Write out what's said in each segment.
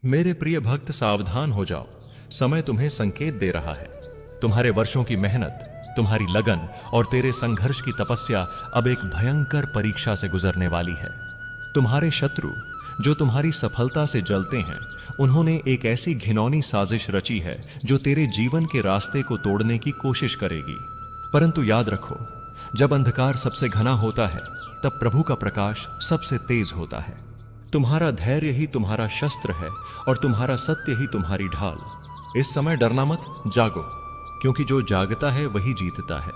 मेरे प्रिय भक्त, सावधान हो जाओ। समय तुम्हें संकेत दे रहा है। तुम्हारे वर्षों की मेहनत, तुम्हारी लगन और तेरे संघर्ष की तपस्या अब एक भयंकर परीक्षा से गुजरने वाली है। तुम्हारे शत्रु जो तुम्हारी सफलता से जलते हैं, उन्होंने एक ऐसी घिनौनी साजिश रची है जो तेरे जीवन के रास्ते को तोड़ने की कोशिश करेगी। परंतु याद रखो, जब अंधकार सबसे घना होता है, तब प्रभु का प्रकाश सबसे तेज होता है। तुम्हारा धैर्य ही तुम्हारा शस्त्र है और तुम्हारा सत्य ही तुम्हारी ढाल। इस समय डरना मत, जागो, क्योंकि जो जागता है वही जीतता है।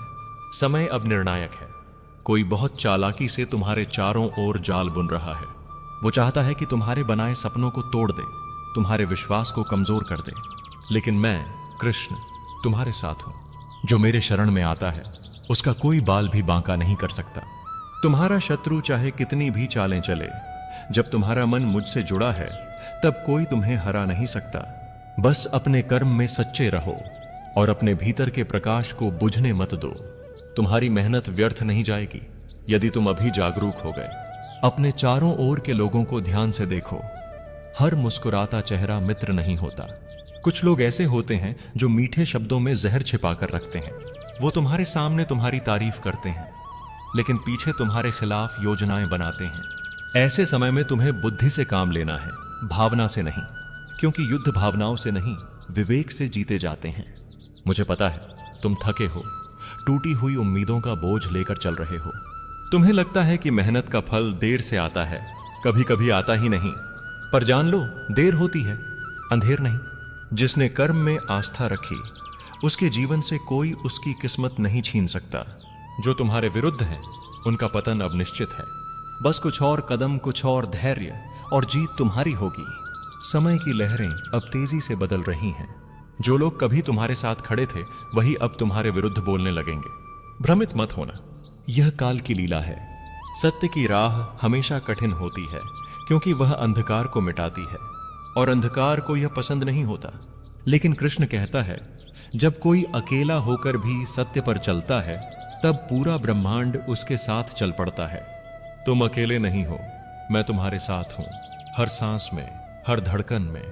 समय अब निर्णायक है। कोई बहुत चालाकी से तुम्हारे चारों ओर जाल बुन रहा है। वो चाहता है कि तुम्हारे बनाए सपनों को तोड़ दे, तुम्हारे विश्वास को कमजोर कर दे। लेकिन मैं कृष्ण तुम्हारे साथ हूं। जो मेरे शरण में आता है, उसका कोई बाल भी बांका नहीं कर सकता। तुम्हारा शत्रु चाहे कितनी भी चालें चले, जब तुम्हारा मन मुझसे जुड़ा है, तब कोई तुम्हें हरा नहीं सकता। बस अपने कर्म में सच्चे रहो और अपने भीतर के प्रकाश को बुझने मत दो। तुम्हारी मेहनत व्यर्थ नहीं जाएगी यदि तुम अभी जागरूक हो गए। अपने चारों ओर के लोगों को ध्यान से देखो। हर मुस्कुराता चेहरा मित्र नहीं होता। कुछ लोग ऐसे होते हैं जो मीठे शब्दों में जहर छिपा कर रखते हैं। वो तुम्हारे सामने तुम्हारी तारीफ करते हैं, लेकिन पीछे तुम्हारे खिलाफ योजनाएं बनाते हैं। ऐसे समय में तुम्हें बुद्धि से काम लेना है, भावना से नहीं, क्योंकि युद्ध भावनाओं से नहीं, विवेक से जीते जाते हैं। मुझे पता है तुम थके हो, टूटी हुई उम्मीदों का बोझ लेकर चल रहे हो। तुम्हें लगता है कि मेहनत का फल देर से आता है, कभी कभी आता ही नहीं। पर जान लो, देर होती है, अंधेर नहीं। जिसने कर्म में आस्था रखी, उसके जीवन से कोई उसकी किस्मत नहीं छीन सकता। जो तुम्हारे विरुद्ध हैं, उनका पतन अब निश्चित है। बस कुछ और कदम, कुछ और धैर्य और जीत तुम्हारी होगी। समय की लहरें अब तेजी से बदल रही हैं। जो लोग कभी तुम्हारे साथ खड़े थे, वही अब तुम्हारे विरुद्ध बोलने लगेंगे। भ्रमित मत होना, यह काल की लीला है। सत्य की राह हमेशा कठिन होती है, क्योंकि वह अंधकार को मिटाती है और अंधकार को यह पसंद नहीं होता। लेकिन कृष्ण कहता है, जब कोई अकेला होकर भी सत्य पर चलता है, तब पूरा ब्रह्मांड उसके साथ चल पड़ता है। तुम अकेले नहीं हो, मैं तुम्हारे साथ हूं, हर सांस में, हर धड़कन में।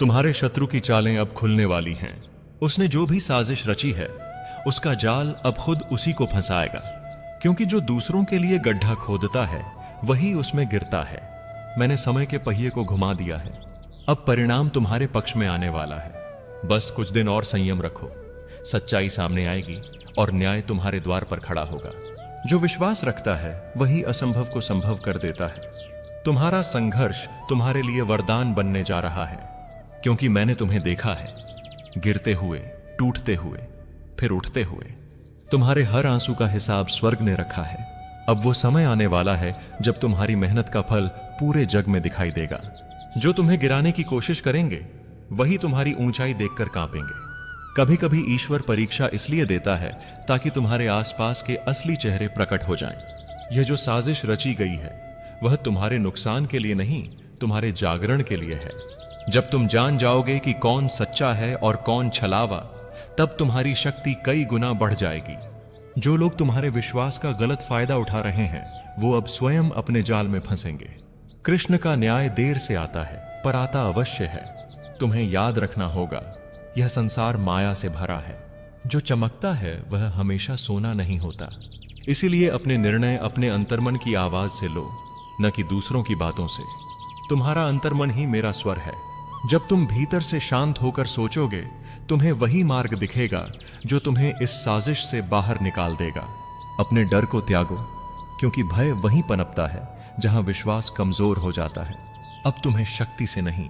तुम्हारे शत्रु की चालें अब खुलने वाली हैं। उसने जो भी साजिश रची है, उसका जाल अब खुद उसी को फंसाएगा, क्योंकि जो दूसरों के लिए गड्ढा खोदता है, वही उसमें गिरता है। मैंने समय के पहिए को घुमा दिया है। अब परिणाम तुम्हारे पक्ष में आने वाला है। बस कुछ दिन और संयम रखो। सच्चाई सामने आएगी और न्याय तुम्हारे द्वार पर खड़ा होगा। जो विश्वास रखता है, वही असंभव को संभव कर देता है। तुम्हारा संघर्ष तुम्हारे लिए वरदान बनने जा रहा है, क्योंकि मैंने तुम्हें देखा है, गिरते हुए, टूटते हुए, फिर उठते हुए। तुम्हारे हर आंसू का हिसाब स्वर्ग ने रखा है। अब वो समय आने वाला है जब तुम्हारी मेहनत का फल पूरे जग में दिखाई देगा। जो तुम्हें गिराने की कोशिश करेंगे, वही तुम्हारी ऊंचाई देखकर कांपेंगे। कभी कभी ईश्वर परीक्षा इसलिए देता है ताकि तुम्हारे आसपास के असली चेहरे प्रकट हो जाएं। यह जो साजिश रची गई है, वह तुम्हारे नुकसान के लिए नहीं, तुम्हारे जागरण के लिए है। जब तुम जान जाओगे कि कौन सच्चा है और कौन छलावा, तब तुम्हारी शक्ति कई गुना बढ़ जाएगी। जो लोग तुम्हारे विश्वास का गलत फायदा उठा रहे हैं, वो अब स्वयं अपने जाल में फंसेंगे। कृष्ण का न्याय देर से आता है, पर आता अवश्य है। तुम्हें याद रखना होगा, यह संसार माया से भरा है। जो चमकता है वह हमेशा सोना नहीं होता। इसीलिए अपने निर्णय अपने अंतर्मन की आवाज से लो, न कि दूसरों की बातों से। तुम्हारा अंतर्मन ही मेरा स्वर है। जब तुम भीतर से शांत होकर सोचोगे, तुम्हें वही मार्ग दिखेगा जो तुम्हें इस साजिश से बाहर निकाल देगा। अपने डर को त्यागो, क्योंकि भय वहीं पनपता है जहां विश्वास कमजोर हो जाता है। अब तुम्हें शक्ति से नहीं,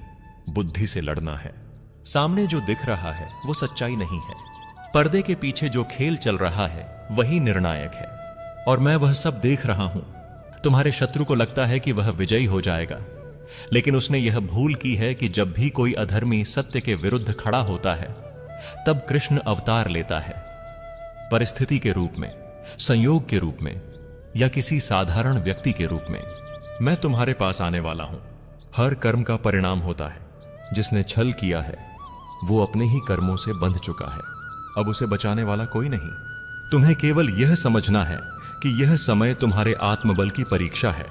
बुद्धि से लड़ना है। सामने जो दिख रहा है वो सच्चाई नहीं है। पर्दे के पीछे जो खेल चल रहा है वही निर्णायक है, और मैं वह सब देख रहा हूं। तुम्हारे शत्रु को लगता है कि वह विजयी हो जाएगा, लेकिन उसने यह भूल की है कि जब भी कोई अधर्मी सत्य के विरुद्ध खड़ा होता है, तब कृष्ण अवतार लेता है। परिस्थिति के रूप में, संयोग के रूप में, या किसी साधारण व्यक्ति के रूप में। मैं तुम्हारे पास आने वाला हूं। हर कर्म का परिणाम होता है। जिसने छल किया है, वो अपने ही कर्मों से बंध चुका है। अब उसे बचाने वाला कोई नहीं। तुम्हें केवल यह समझना है कि यह समय तुम्हारे आत्मबल की परीक्षा है।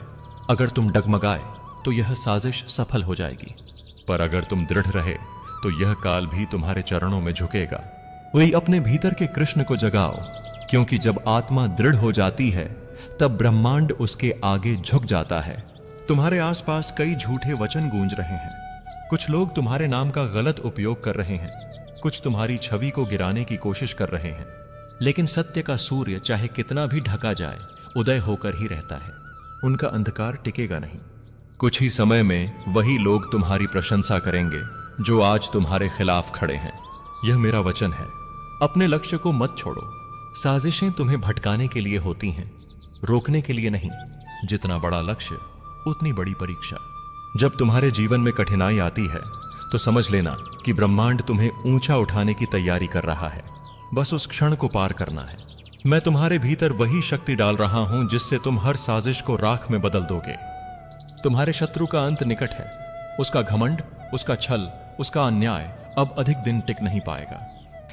अगर तुम डगमगाए, तो यह साजिश सफल हो जाएगी। पर अगर तुम दृढ़ रहे तो यह काल भी तुम्हारे चरणों में झुकेगा। वही अपने भीतर के कृष्ण को जगाओ, क्योंकि जब आत्मा दृढ़ हो जाती है तब ब्रह्मांड उसके आगे झुक जाता है। तुम्हारे आसपास कई झूठे वचन गूंज रहे हैं। कुछ लोग तुम्हारे नाम का गलत उपयोग कर रहे हैं, कुछ तुम्हारी छवि को गिराने की कोशिश कर रहे हैं। लेकिन सत्य का सूर्य चाहे कितना भी ढका जाए, उदय होकर ही रहता है। उनका अंधकार टिकेगा नहीं। कुछ ही समय में वही लोग तुम्हारी प्रशंसा करेंगे जो आज तुम्हारे खिलाफ खड़े हैं। यह मेरा वचन है। अपने लक्ष्य को मत छोड़ो। साजिशें तुम्हें भटकाने के लिए होती हैं, रोकने के लिए नहीं। जितना बड़ा लक्ष्य उतनी बड़ी परीक्षा। जब तुम्हारे जीवन में कठिनाई आती है तो समझ लेना कि ब्रह्मांड तुम्हें ऊंचा उठाने की तैयारी कर रहा है। बस उस क्षण को पार करना है। मैं तुम्हारे भीतर वही शक्ति डाल रहा हूं जिससे तुम हर साजिश को राख में बदल दोगे। तुम्हारे शत्रु का अंत निकट है। उसका घमंड, उसका छल, उसका अन्याय अब अधिक दिन टिक नहीं पाएगा,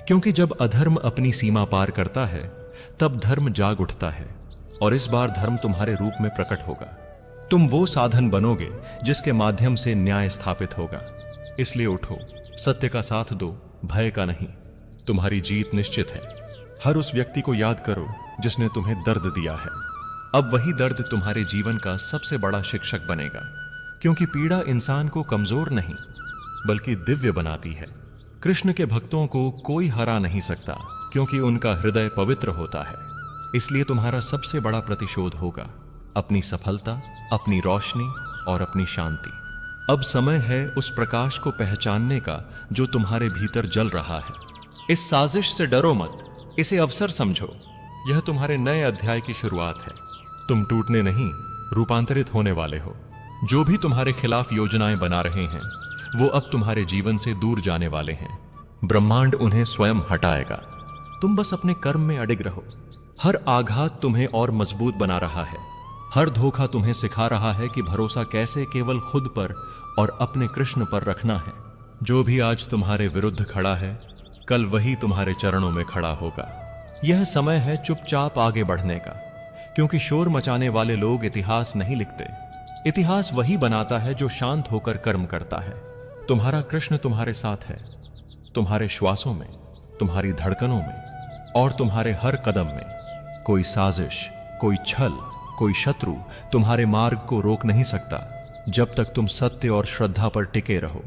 क्योंकि जब अधर्म अपनी सीमा पार करता है तब धर्म जाग उठता है, और इस बार धर्म तुम्हारे रूप में प्रकट होगा। तुम वो साधन बनोगे जिसके माध्यम से न्याय स्थापित होगा। इसलिए उठो, सत्य का साथ दो, भय का नहीं। तुम्हारी जीत निश्चित है। हर उस व्यक्ति को याद करो जिसने तुम्हें दर्द दिया है। अब वही दर्द तुम्हारे जीवन का सबसे बड़ा शिक्षक बनेगा, क्योंकि पीड़ा इंसान को कमजोर नहीं बल्कि दिव्य बनाती है। कृष्ण के भक्तों को कोई हरा नहीं सकता, क्योंकि उनका हृदय पवित्र होता है। इसलिए तुम्हारा सबसे बड़ा प्रतिशोध होगा अपनी सफलता, अपनी रोशनी और अपनी शांति। अब समय है उस प्रकाश को पहचानने का जो तुम्हारे भीतर जल रहा है। इस साजिश से डरो मत, इसे अवसर समझो। यह तुम्हारे नए अध्याय की शुरुआत है। तुम टूटने नहीं, रूपांतरित होने वाले हो। जो भी तुम्हारे खिलाफ योजनाएं बना रहे हैं वो अब तुम्हारे जीवन से दूर जाने वाले हैं। ब्रह्मांड उन्हें स्वयं हटाएगा। तुम बस अपने कर्म में अडिग रहो। हर आघात तुम्हें और मजबूत बना रहा है। हर धोखा तुम्हें सिखा रहा है कि भरोसा कैसे केवल खुद पर और अपने कृष्ण पर रखना है। जो भी आज तुम्हारे विरुद्ध खड़ा है, कल वही तुम्हारे चरणों में खड़ा होगा। यह समय है चुपचाप आगे बढ़ने का, क्योंकि शोर मचाने वाले लोग इतिहास नहीं लिखते। इतिहास वही बनाता है जो शांत होकर कर्म करता है। तुम्हारा कृष्ण तुम्हारे साथ है, तुम्हारे श्वासों में, तुम्हारी धड़कनों में और तुम्हारे हर कदम में। कोई साजिश, कोई छल, कोई शत्रु तुम्हारे मार्ग को रोक नहीं सकता जब तक तुम सत्य और श्रद्धा पर टिके रहो।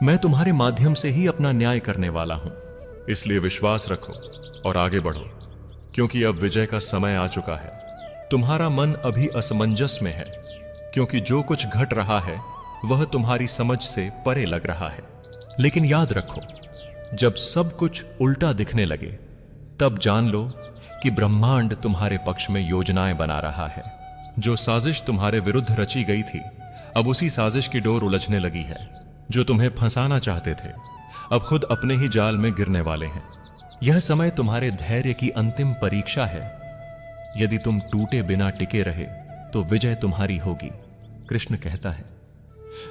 मैं तुम्हारे माध्यम से ही अपना न्याय करने वाला हूं। इसलिए विश्वास रखो और आगे बढ़ो, क्योंकि अब विजय का समय आ चुका है। तुम्हारा मन अभी असमंजस में है, क्योंकि जो कुछ घट रहा है वह तुम्हारी समझ से परे लग रहा है। लेकिन याद रखो, जब सब कुछ उल्टा दिखने लगे तब जान लो कि ब्रह्मांड तुम्हारे पक्ष में योजनाएं बना रहा है। जो साजिश तुम्हारे विरुद्ध रची गई थी, अब उसी साजिश की डोर उलझने लगी है। जो तुम्हें फंसाना चाहते थे, अब खुद अपने ही जाल में गिरने वाले हैं। यह समय तुम्हारे धैर्य की अंतिम परीक्षा है। यदि तुम टूटे बिना टिके रहे तो विजय तुम्हारी होगी। कृष्ण कहता है,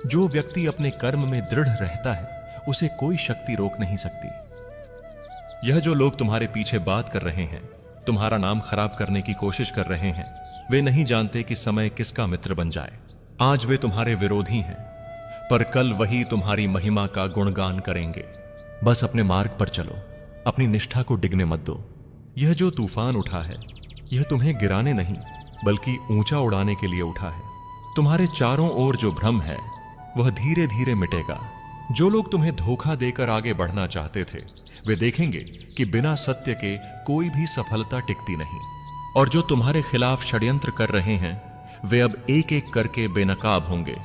जो व्यक्ति अपने कर्म में दृढ़ रहता है उसे कोई शक्ति रोक नहीं सकती। यह जो लोग तुम्हारे पीछे बात कर रहे हैं, तुम्हारा नाम खराब करने की कोशिश कर रहे हैं, वे नहीं जानते कि समय किसका मित्र बन जाए। आज वे तुम्हारे विरोधी हैं, पर कल वही तुम्हारी महिमा का गुणगान करेंगे। बस अपने मार्ग पर चलो, अपनी निष्ठा को डिगने मत दो। यह जो तूफान उठा है, यह तुम्हें गिराने नहीं बल्कि ऊंचा उड़ाने के लिए उठा है। तुम्हारे चारों ओर जो भ्रम है वह धीरे धीरे मिटेगा। जो लोग तुम्हें धोखा देकर आगे बढ़ना चाहते थे, वे देखेंगे कि बिना सत्य के कोई भी सफलता टिकती नहीं। और जो तुम्हारे खिलाफ षड्यंत्र कर रहे हैं, वे अब एक एक करके बेनकाब होंगे।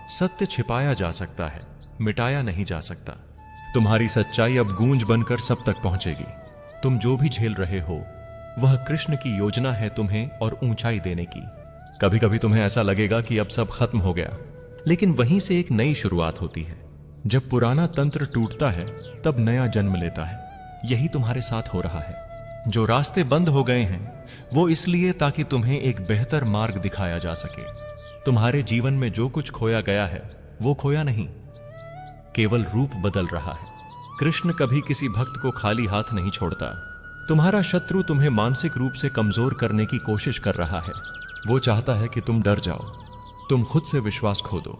सत्य छिपाया जा सकता है, मिटाया नहीं जा सकता। तुम्हारी सच्चाई अब गूंज बनकर सब तक पहुंचेगी। तुम जो भी झेल रहे हो वह कृष्ण की योजना है तुम्हें और ऊंचाई देने की। कभी कभी तुम्हें ऐसा लगेगा कि अब सब खत्म हो गया, लेकिन वहीं से एक नई शुरुआत होती है। जब पुराना तंत्र टूटता है तब नया जन्म लेता है। यही तुम्हारे साथ हो रहा है। जो रास्ते बंद हो गए हैं वो इसलिए ताकि तुम्हें एक बेहतर मार्ग दिखाया जा सके। तुम्हारे जीवन में जो कुछ खोया गया है वो खोया नहीं, केवल रूप बदल रहा है। कृष्ण कभी किसी भक्त को खाली हाथ नहीं छोड़ता। तुम्हारा शत्रु तुम्हें मानसिक रूप से कमजोर करने की कोशिश कर रहा है। वो चाहता है कि तुम डर जाओ, तुम खुद से विश्वास खो दो।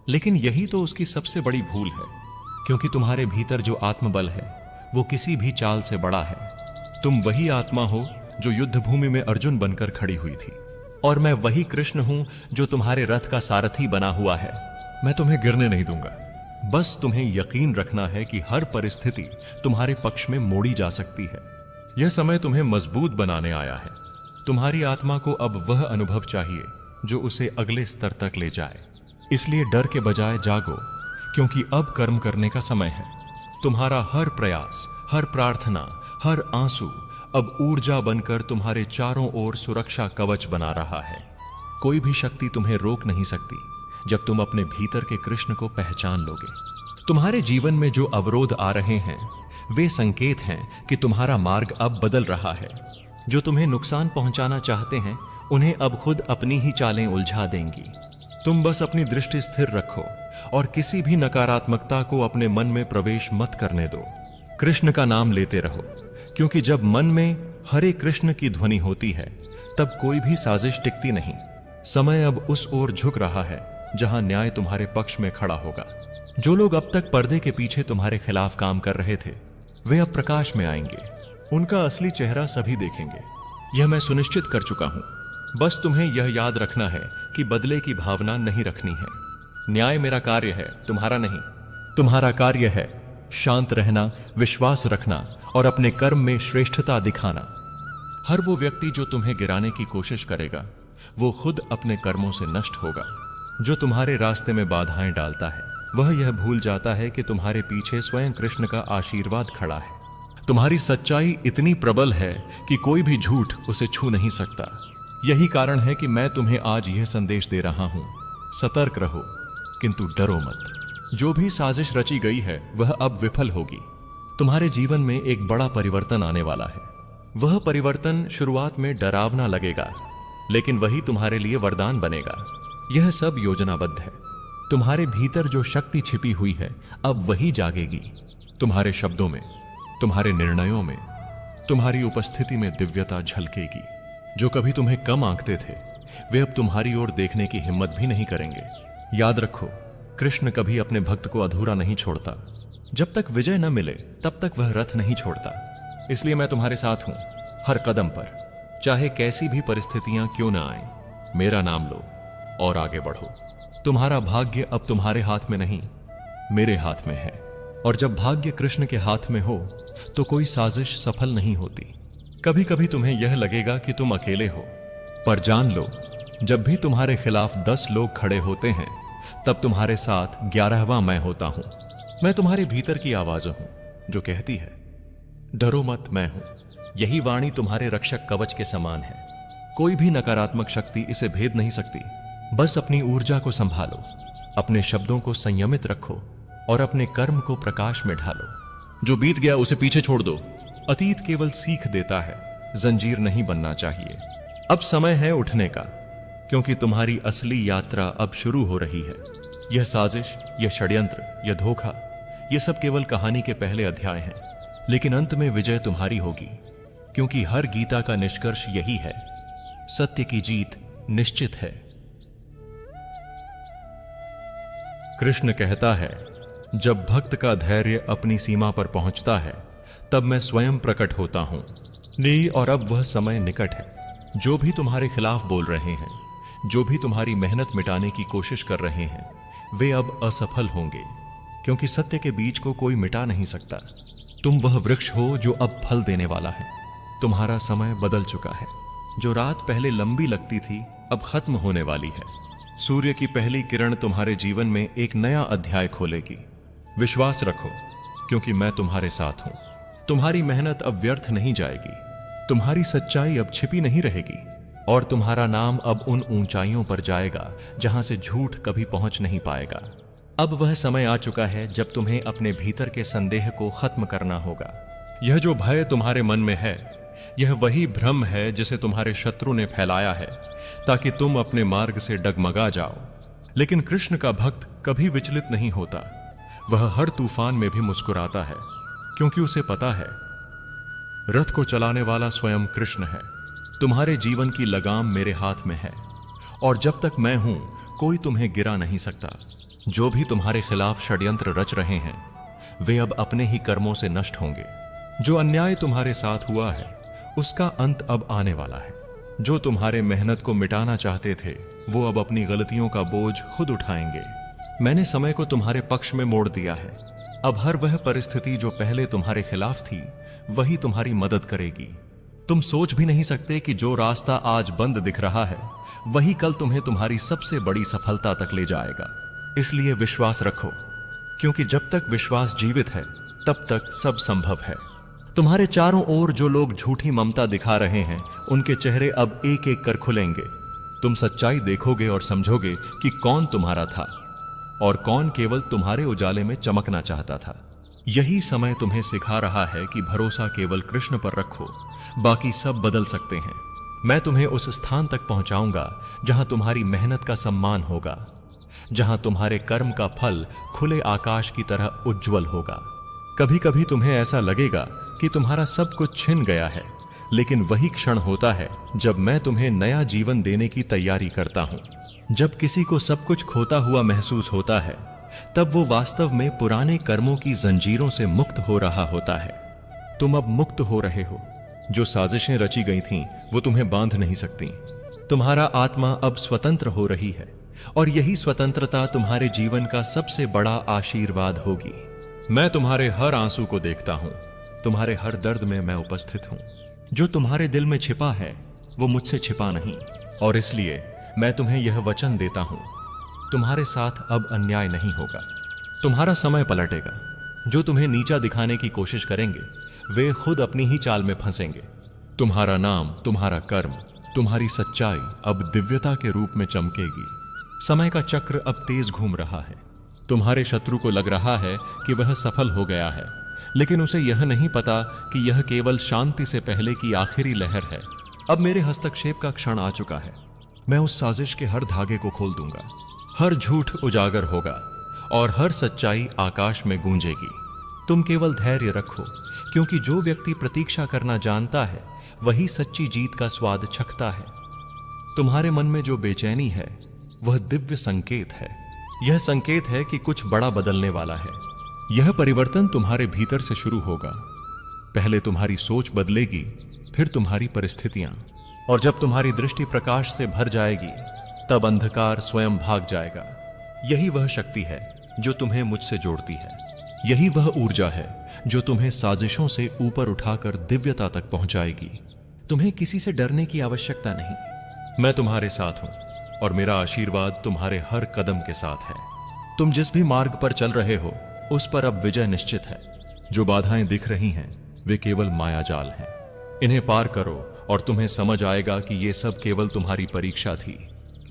लेकिन यही तो उसकी सबसे बड़ी भूल है, क्योंकि तुम्हारे भीतर जो आत्मबल है वो किसी भी चाल से बड़ा है। तुम वही आत्मा हो जो युद्ध भूमि में अर्जुन बनकर खड़ी हुई थी, और मैं वही कृष्ण हूं जो तुम्हारे रथ का सारथी बना हुआ है। मैं तुम्हें गिरने नहीं दूंगा। बस तुम्हें यकीन रखना है कि हर परिस्थिति तुम्हारे पक्ष में मोड़ी जा सकती है। यह समय तुम्हें मजबूत बनाने आया है। तुम्हारी आत्मा को अब वह अनुभव चाहिए जो उसे अगले स्तर तक ले जाए। इसलिए डर के बजाय जागो, क्योंकि अब कर्म करने का समय है। तुम्हारा हर प्रयास, हर प्रार्थना, हर आंसू अब ऊर्जा बनकर तुम्हारे चारों ओर सुरक्षा कवच बना रहा है। कोई भी शक्ति तुम्हें रोक नहीं सकती जब तुम अपने भीतर के कृष्ण को पहचान लोगे। तुम्हारे जीवन में जो अवरोध आ रहे हैं वे संकेत हैं कि तुम्हारा मार्ग अब बदल रहा है। जो तुम्हें नुकसान पहुंचाना चाहते हैं उन्हें अब खुद अपनी ही चालें उलझा देंगी। तुम बस अपनी दृष्टि स्थिर रखो और किसी भी नकारात्मकता को अपने मन में प्रवेश मत करने दो। कृष्ण का नाम लेते रहो, क्योंकि जब मन में हरे कृष्ण की ध्वनि होती है तब कोई भी साजिश टिकती नहीं। समय अब उस ओर झुक रहा है जहां न्याय तुम्हारे पक्ष में खड़ा होगा। जो लोग अब तक पर्दे के पीछे तुम्हारे खिलाफ काम कर रहे थे वे अब प्रकाश में आएंगे। उनका असली चेहरा सभी देखेंगे। यह मैं सुनिश्चित कर चुका हूं। बस तुम्हें यह याद रखना है कि बदले की भावना नहीं रखनी है। न्याय मेरा कार्य है, तुम्हारा नहीं। तुम्हारा कार्य है शांत रहना, विश्वास रखना और अपने कर्म में श्रेष्ठता दिखाना। हर वो व्यक्ति जो तुम्हें गिराने की कोशिश करेगा वो खुद अपने कर्मों से नष्ट होगा। जो तुम्हारे रास्ते में बाधाएं डालता है वह यह भूल जाता है कि तुम्हारे पीछे स्वयं कृष्ण का आशीर्वाद खड़ा है। तुम्हारी सच्चाई इतनी प्रबल है कि कोई भी झूठ उसे छू नहीं सकता। यही कारण है कि मैं तुम्हें आज यह संदेश दे रहा हूं, सतर्क रहो किंतु डरो मत। जो भी साजिश रची गई है वह अब विफल होगी। तुम्हारे जीवन में एक बड़ा परिवर्तन आने वाला है। वह परिवर्तन शुरुआत में डरावना लगेगा, लेकिन वही तुम्हारे लिए वरदान बनेगा। यह सब योजनाबद्ध है। तुम्हारे भीतर जो शक्ति छिपी हुई है अब वही जागेगी। तुम्हारे शब्दों में, तुम्हारे निर्णयों में, तुम्हारी उपस्थिति में दिव्यता झलकेगी। जो कभी तुम्हें कम आंकते थे वे अब तुम्हारी ओर देखने की हिम्मत भी नहीं करेंगे। याद रखो, कृष्ण कभी अपने भक्त को अधूरा नहीं छोड़ता। जब तक विजय न मिले तब तक वह रथ नहीं छोड़ता। इसलिए मैं तुम्हारे साथ हूं हर कदम पर। चाहे कैसी भी परिस्थितियां क्यों न आए, मेरा नाम लो और आगे बढ़ो। तुम्हारा भाग्य अब तुम्हारे हाथ में नहीं, मेरे हाथ में है। और जब भाग्य कृष्ण के हाथ में हो तो कोई साजिश सफल नहीं होती। कभी कभी तुम्हें यह लगेगा कि तुम अकेले हो, पर जान लो, जब भी तुम्हारे खिलाफ 10 लोग खड़े होते हैं तब तुम्हारे साथ 11वां मैं होता हूं। मैं तुम्हारे भीतर की आवाज हूं जो कहती है डरो मत, मैं हूं। यही वाणी तुम्हारे रक्षक कवच के समान है। कोई भी नकारात्मक शक्ति इसे भेद नहीं सकती। बस अपनी ऊर्जा को संभालो, अपने शब्दों को संयमित रखो और अपने कर्म को प्रकाश में ढालो। जो बीत गया उसे पीछे छोड़ दो। अतीत केवल सीख देता है, जंजीर नहीं बनना चाहिए। अब समय है उठने का, क्योंकि तुम्हारी असली यात्रा अब शुरू हो रही है। यह साजिश, यह षड्यंत्र, यह धोखा, यह सब केवल कहानी के पहले अध्याय हैं। लेकिन अंत में विजय तुम्हारी होगी, क्योंकि हर गीता का निष्कर्ष यही है, सत्य की जीत निश्चित है। कृष्ण कहता है, जब भक्त का धैर्य अपनी सीमा पर पहुंचता है तब मैं स्वयं प्रकट होता हूं। नहीं, और अब वह समय निकट है। जो भी तुम्हारे खिलाफ बोल रहे हैं, जो भी तुम्हारी मेहनत मिटाने की कोशिश कर रहे हैं, वे अब असफल होंगे, क्योंकि सत्य के बीज को कोई मिटा नहीं सकता। तुम वह वृक्ष हो जो अब फल देने वाला है। तुम्हारा समय बदल चुका है। जो रात पहले लंबी लगती थी अब खत्म होने वाली है। सूर्य की पहली किरण तुम्हारे जीवन में एक नया अध्याय खोलेगी। विश्वास रखो, क्योंकि मैं तुम्हारे साथ हूं। तुम्हारी मेहनत अब व्यर्थ नहीं जाएगी। तुम्हारी सच्चाई अब छिपी नहीं रहेगी और तुम्हारा नाम अब उन ऊंचाइयों पर जाएगा जहां से झूठ कभी पहुंच नहीं पाएगा। अब वह समय आ चुका है जब तुम्हें अपने भीतर के संदेह को खत्म करना होगा। यह जो भय तुम्हारे मन में है, यह वही भ्रम है जिसे तुम्हारे शत्रु ने फैलाया है ताकि तुम अपने मार्ग से डगमगा जाओ। लेकिन कृष्ण का भक्त कभी विचलित नहीं होता। वह हर तूफान में भी मुस्कुराता है, क्योंकि उसे पता है रथ को चलाने वाला स्वयं कृष्ण है। तुम्हारे जीवन की लगाम मेरे हाथ में है और जब तक मैं हूं कोई तुम्हें गिरा नहीं सकता। जो भी तुम्हारे खिलाफ षड्यंत्र रच रहे हैं वे अब अपने ही कर्मों से नष्ट होंगे। जो अन्याय तुम्हारे साथ हुआ है उसका अंत अब आने वाला है। जो तुम्हारे मेहनत को मिटाना चाहते थे वो अब अपनी गलतियों का बोझ खुद उठाएंगे। मैंने समय को तुम्हारे पक्ष में मोड़ दिया है। अब हर वह परिस्थिति जो पहले तुम्हारे खिलाफ थी वही तुम्हारी मदद करेगी। तुम सोच भी नहीं सकते कि जो रास्ता आज बंद दिख रहा है वही कल तुम्हें तुम्हारी सबसे बड़ी सफलता तक ले जाएगा। इसलिए विश्वास रखो, क्योंकि जब तक विश्वास जीवित है तब तक सब संभव है। तुम्हारे चारों ओर जो लोग झूठी ममता दिखा रहे हैं उनके चेहरे अब एक एक कर खुलेंगे। तुम सच्चाई देखोगे और समझोगे कि कौन तुम्हारा था और कौन केवल तुम्हारे उजाले में चमकना चाहता था। यही समय तुम्हें सिखा रहा है कि भरोसा केवल कृष्ण पर रखो, बाकी सब बदल सकते हैं। मैं तुम्हें उस स्थान तक पहुंचाऊंगा जहां तुम्हारी मेहनत का सम्मान होगा, जहां तुम्हारे कर्म का फल खुले आकाश की तरह उज्जवल होगा। कभी कभी तुम्हें ऐसा लगेगा कि तुम्हारा सब कुछ छिन गया है, लेकिन वही क्षण होता है जब मैं तुम्हें नया जीवन देने की तैयारी करता हूं। जब किसी को सब कुछ खोता हुआ महसूस होता है तब वो वास्तव में पुराने कर्मों की जंजीरों से मुक्त हो रहा होता है। तुम अब मुक्त हो रहे हो। जो साजिशें रची गई थीं वो तुम्हें बांध नहीं सकती। तुम्हारा आत्मा अब स्वतंत्र हो रही है और यही स्वतंत्रता तुम्हारे जीवन का सबसे बड़ा आशीर्वाद होगी। मैं तुम्हारे हर आंसू को देखता हूं, तुम्हारे हर दर्द में मैं उपस्थित हूं। जो तुम्हारे दिल में छिपा है वो मुझसे छिपा नहीं, और इसलिए मैं तुम्हें यह वचन देता हूं, तुम्हारे साथ अब अन्याय नहीं होगा। तुम्हारा समय पलटेगा। जो तुम्हें नीचा दिखाने की कोशिश करेंगे वे खुद अपनी ही चाल में फंसेंगे। तुम्हारा नाम, तुम्हारा कर्म, तुम्हारी सच्चाई अब दिव्यता के रूप में चमकेगी। समय का चक्र अब तेज घूम रहा है। तुम्हारे शत्रु को लग रहा है कि वह सफल हो गया है, लेकिन उसे यह नहीं पता कि यह केवल शांति से पहले की आखिरी लहर है। अब मेरे हस्तक्षेप का क्षण आ चुका है। मैं उस साजिश के हर धागे को खोल दूंगा। हर झूठ उजागर होगा और हर सच्चाई आकाश में गूंजेगी। तुम केवल धैर्य रखो, क्योंकि जो व्यक्ति प्रतीक्षा करना जानता है वही सच्ची जीत का स्वाद चखता है। तुम्हारे मन में जो बेचैनी है वह दिव्य संकेत है। यह संकेत है कि कुछ बड़ा बदलने वाला है। यह परिवर्तन तुम्हारे भीतर से शुरू होगा। पहले तुम्हारी सोच बदलेगी, फिर तुम्हारी परिस्थितियां, और जब तुम्हारी दृष्टि प्रकाश से भर जाएगी तब अंधकार स्वयं भाग जाएगा। यही वह शक्ति है जो तुम्हें मुझसे जोड़ती है। यही वह ऊर्जा है जो तुम्हें साजिशों से ऊपर उठाकर दिव्यता तक पहुंचाएगी। तुम्हें किसी से डरने की आवश्यकता नहीं। मैं तुम्हारे साथ हूं और मेरा आशीर्वाद तुम्हारे हर कदम के साथ है। तुम जिस भी मार्ग पर चल रहे हो उस पर अब विजय निश्चित है। जो बाधाएं दिख रही हैं वे केवल मायाजाल हैं। इन्हें पार करो और तुम्हें समझ आएगा कि ये सब केवल तुम्हारी परीक्षा थी।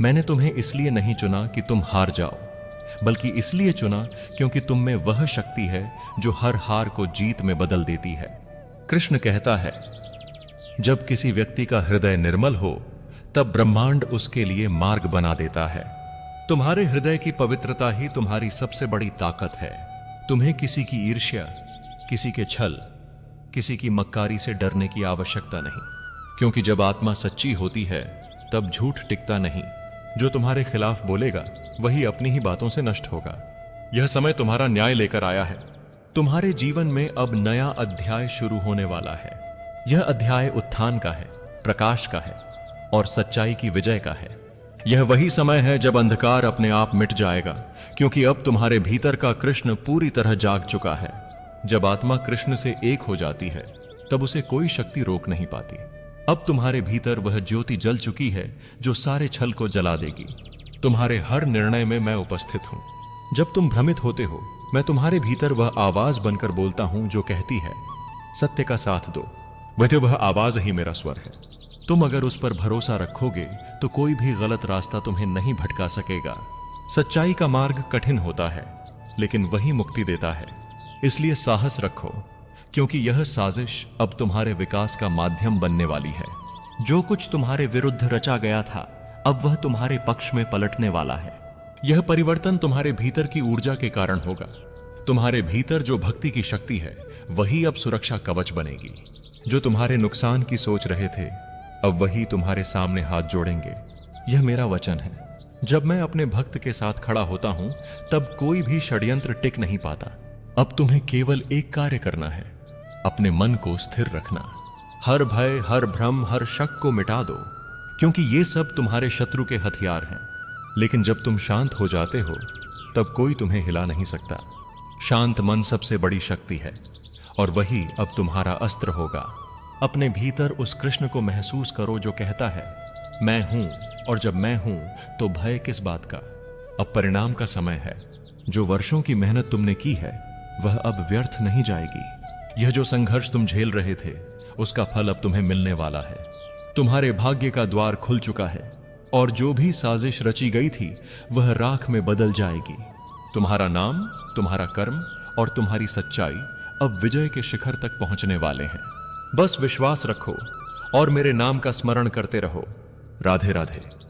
मैंने तुम्हें इसलिए नहीं चुना कि तुम हार जाओ, बल्कि इसलिए चुना क्योंकि तुम में वह शक्ति है जो हर हार को जीत में बदल देती है। कृष्ण कहता है, जब किसी व्यक्ति का हृदय निर्मल हो तब ब्रह्मांड उसके लिए मार्ग बना देता है। तुम्हारे हृदय की पवित्रता ही तुम्हारी सबसे बड़ी ताकत है। तुम्हें किसी की ईर्ष्या, किसी के छल, किसी की मक्कारी से डरने की आवश्यकता नहीं, क्योंकि जब आत्मा सच्ची होती है तब झूठ टिकता नहीं। जो तुम्हारे खिलाफ बोलेगा वही अपनी ही बातों से नष्ट होगा। यह समय तुम्हारा न्याय लेकर आया है। तुम्हारे जीवन में अब नया अध्याय शुरू होने वाला है। यह अध्याय उत्थान का है, प्रकाश का है और सच्चाई की विजय का है। यह वही समय है जब अंधकार अपने आप मिट जाएगा, क्योंकि अब तुम्हारे भीतर का कृष्ण पूरी तरह जाग चुका है। जब आत्मा कृष्ण से एक हो जाती है तब उसे कोई शक्ति रोक नहीं पाती। अब तुम्हारे भीतर वह ज्योति जल चुकी है जो सारे छल को जला देगी। तुम्हारे हर निर्णय में मैं उपस्थित हूं। जब तुम भ्रमित होते हो मैं तुम्हारे भीतर वह आवाज बनकर बोलता हूं जो कहती है, सत्य का साथ दो। वह आवाज ही मेरा स्वर है। तुम अगर उस पर भरोसा रखोगे तो कोई भी गलत रास्ता तुम्हें नहीं भटका सकेगा। सच्चाई का मार्ग कठिन होता है, लेकिन वही मुक्ति देता है। इसलिए साहस रखो, क्योंकि यह साजिश अब तुम्हारे विकास का माध्यम बनने वाली है। जो कुछ तुम्हारे विरुद्ध रचा गया था अब वह तुम्हारे पक्ष में पलटने वाला है। यह परिवर्तन तुम्हारे भीतर की ऊर्जा के कारण होगा। तुम्हारे भीतर जो भक्ति की शक्ति है वही अब सुरक्षा कवच बनेगी। जो तुम्हारे नुकसान की सोच रहे थे अब वही तुम्हारे सामने हाथ जोड़ेंगे। यह मेरा वचन है। जब मैं अपने भक्त के साथ खड़ा होता हूं तब कोई भी षड्यंत्र टिक नहीं पाता। अब तुम्हें केवल एक कार्य करना है, अपने मन को स्थिर रखना। हर भय, हर भ्रम, हर शक को मिटा दो, क्योंकि ये सब तुम्हारे शत्रु के हथियार हैं। लेकिन जब तुम शांत हो जाते हो तब कोई तुम्हें हिला नहीं सकता। शांत मन सबसे बड़ी शक्ति है और वही अब तुम्हारा अस्त्र होगा। अपने भीतर उस कृष्ण को महसूस करो जो कहता है मैं हूं, और जब मैं हूं तो भय किस बात का। अब परिणाम का समय है। जो वर्षों की मेहनत तुमने की है वह अब व्यर्थ नहीं जाएगी। यह जो संघर्ष तुम झेल रहे थे उसका फल अब तुम्हें मिलने वाला है। तुम्हारे भाग्य का द्वार खुल चुका है और जो भी साजिश रची गई थी वह राख में बदल जाएगी। तुम्हारा नाम, तुम्हारा कर्म और तुम्हारी सच्चाई अब विजय के शिखर तक पहुंचने वाले हैं। बस विश्वास रखो और मेरे नाम का स्मरण करते रहो। राधे राधे।